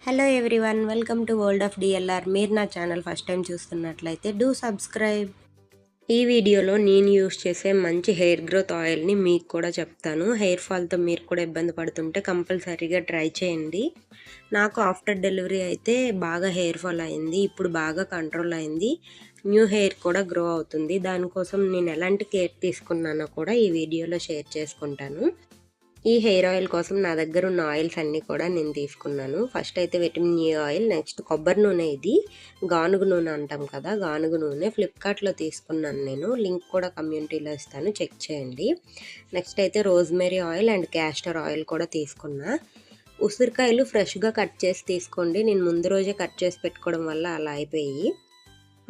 Hello everyone, welcome to world of DLR. మీరు నా channel first time చూస్తున్నట్లయితే do subscribe. ఈ వీడియోలో నేను యూస్ చేసే మంచి హెయిర్ గ్రోత్ ఆయిల్ని మీకు కూడా చెప్తాను. హెయిర్ ఫాల్తో మీరు కూడా ఇబ్బంది పడుతుంటే కంపల్సరీగా ట్రై చేయండి. నాకు ఆఫ్టర్ డెలివరీ అయితే బాగా హెయిర్ ఫాల్ అయింది. ఇప్పుడు బాగా కంట్రోల్ అయింది. న్యూ హెయిర్ కూడా గ్రో అవుతుంది. దానికోసం నేను ఎలాంటి కేర్ తీసుకున్నానో కూడా ఈ వీడియోలో షేర్ చేసుకుంటాను. ఈ హెయిర్ ఆయిల్ కోసం నా దగ్గర ఉన్న ఆయిల్స్ అన్నీ కూడా నేను తీసుకున్నాను. ఫస్ట్ అయితే విటమిన్ ఏ ఆయిల్, నెక్స్ట్ కొబ్బరి నూనె, ఇది గానుగ నూనె అంటాం కదా, గానుగ నూనె ఫ్లిప్కార్ట్లో తీసుకున్నాను నేను. లింక్ కూడా కమ్యూనిటీలో ఇస్తాను, చెక్ చేయండి. నెక్స్ట్ అయితే rosemary oil and castor oil కూడా తీసుకున్నా. ఉసిరికాయలు ఫ్రెష్గా కట్ చేసి తీసుకోండి. నేను ముందు రోజే కట్ చేసి పెట్టుకోవడం వల్ల అలా అయిపోయి.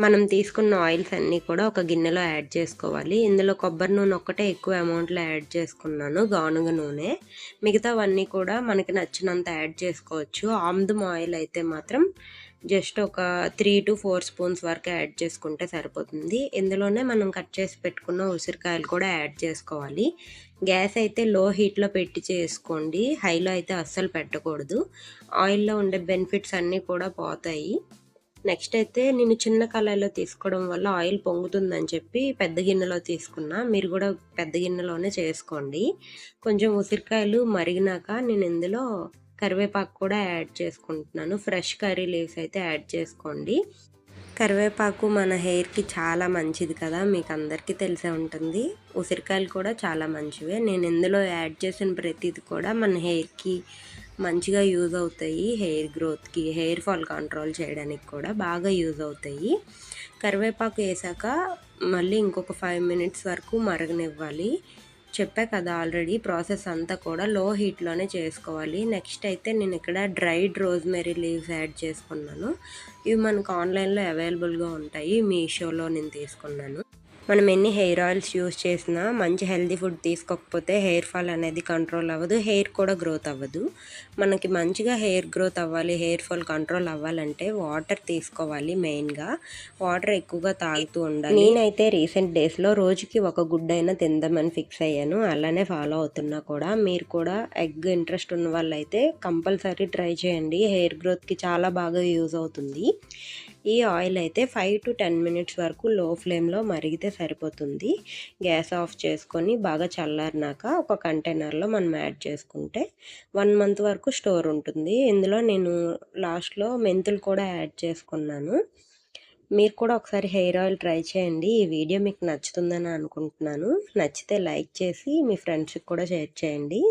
మనం తీసుకున్న ఆయిల్స్ అన్నీ కూడా ఒక గిన్నెలో యాడ్ చేసుకోవాలి. ఇందులో కొబ్బరి నూనె ఒక్కటే ఎక్కువ అమౌంట్లో యాడ్ చేసుకున్నాను, గానుగ నూనె. మిగతావన్నీ కూడా మనకి నచ్చినంత యాడ్ చేసుకోవచ్చు. ఆముదం ఆయిల్ అయితే మాత్రం జస్ట్ ఒక 3 to 4 స్పూన్స్ వరకు యాడ్ చేసుకుంటే సరిపోతుంది. ఇందులోనే మనం కట్ చేసి పెట్టుకున్న ఉసిరికాయలు కూడా యాడ్ చేసుకోవాలి. గ్యాస్ అయితే లో హీట్లో పెట్టి చేసుకోండి, హైలో అయితే అస్సలు పెట్టకూడదు. ఆయిల్లో ఉండే బెనిఫిట్స్ అన్నీ కూడా పోతాయి. నెక్స్ట్ అయితే నేను చిన్న కళాయిలో తీసుకోవడం వల్ల ఆయిల్ పొంగుతుందని చెప్పి పెద్ద గిన్నెలో తీసుకున్నా. మీరు కూడా పెద్ద గిన్నెలోనే చేసుకోండి. కొంచెం ఉసిరికాయలు మరిగినాక నేను ఇందులో కరివేపాకు కూడా యాడ్ చేసుకుంటున్నాను. ఫ్రెష్ కర్రీ లీవ్స్ అయితే యాడ్ చేసుకోండి. కరివేపాకు మన హెయిర్కి చాలా మంచిది కదా, మీకు అందరికీ తెలిసే ఉంటుంది. ఉసిరికాయలు కూడా చాలా మంచివే. నేను ఇందులో యాడ్ చేసిన ప్రతిది కూడా మన హెయిర్కి మంచిగా యూజ్ అవుతాయి. హెయిర్ గ్రోత్కి, హెయిర్ ఫాల్ కంట్రోల్ చేయడానికి కూడా బాగా యూజ్ అవుతాయి. కరివేపాకు వేసాక మళ్ళీ ఇంకొక 5 minutes వరకు మరగనివ్వాలి. చెప్పా కదా ఆల్రెడీ, ప్రాసెస్ అంతా కూడా లో హీట్లోనే చేసుకోవాలి. నెక్స్ట్ అయితే నేను ఇక్కడ డ్రైడ్ రోజ్మెరీ లీవ్స్ యాడ్ చేసుకున్నాను. ఇవి మనకు ఆన్లైన్లో అవైలబుల్గా ఉంటాయి. మీషోలో నేను తీసుకున్నాను. మనం ఎన్ని హెయిర్ ఆయిల్స్ యూస్ చేసినా మంచి హెల్తీ ఫుడ్ తీసుకోకపోతే హెయిర్ ఫాల్ అనేది కంట్రోల్ అవ్వదు, హెయిర్ కూడా గ్రోత్ అవ్వదు. మనకి మంచిగా హెయిర్ గ్రోత్ అవ్వాలి, హెయిర్ ఫాల్ కంట్రోల్ అవ్వాలంటే వాటర్ తీసుకోవాలి. మెయిన్గా వాటర్ ఎక్కువగా తాగుతూ ఉండాలి. నేనైతే రీసెంట్ డేస్లో రోజుకి ఒక గుడ్ అయినా తిందామని ఫిక్స్ అయ్యాను. అలానే ఫాలో అవుతున్నా కూడా. మీరు కూడా ఎగ్ ఇంట్రెస్ట్ ఉన్న వాళ్ళైతే కంపల్సరీ ట్రై చేయండి. హెయిర్ గ్రోత్కి చాలా బాగా యూజ్ అవుతుంది. ఈ ఆయిల్ అయితే 5 to 10 minutes వరకు లో ఫ్లేమ్లో మరిగితే సరిపోతుంది. గ్యాస్ ఆఫ్ చేసుకొని బాగా చల్లారినాక ఒక కంటైనర్లో మనం యాడ్ చేసుకుంటే 1 month వరకు స్టోర్ ఉంటుంది. ఇందులో నేను లాస్ట్లో మెంతులు కూడా యాడ్ చేసుకున్నాను. మీరు కూడా ఒకసారి హెయిర్ ఆయిల్ ట్రై చేయండి. ఈ వీడియో మీకు నచ్చుతుందని అనుకుంటున్నాను. నచ్చితే లైక్ చేసి మీ ఫ్రెండ్స్కి కూడా షేర్ చేయండి.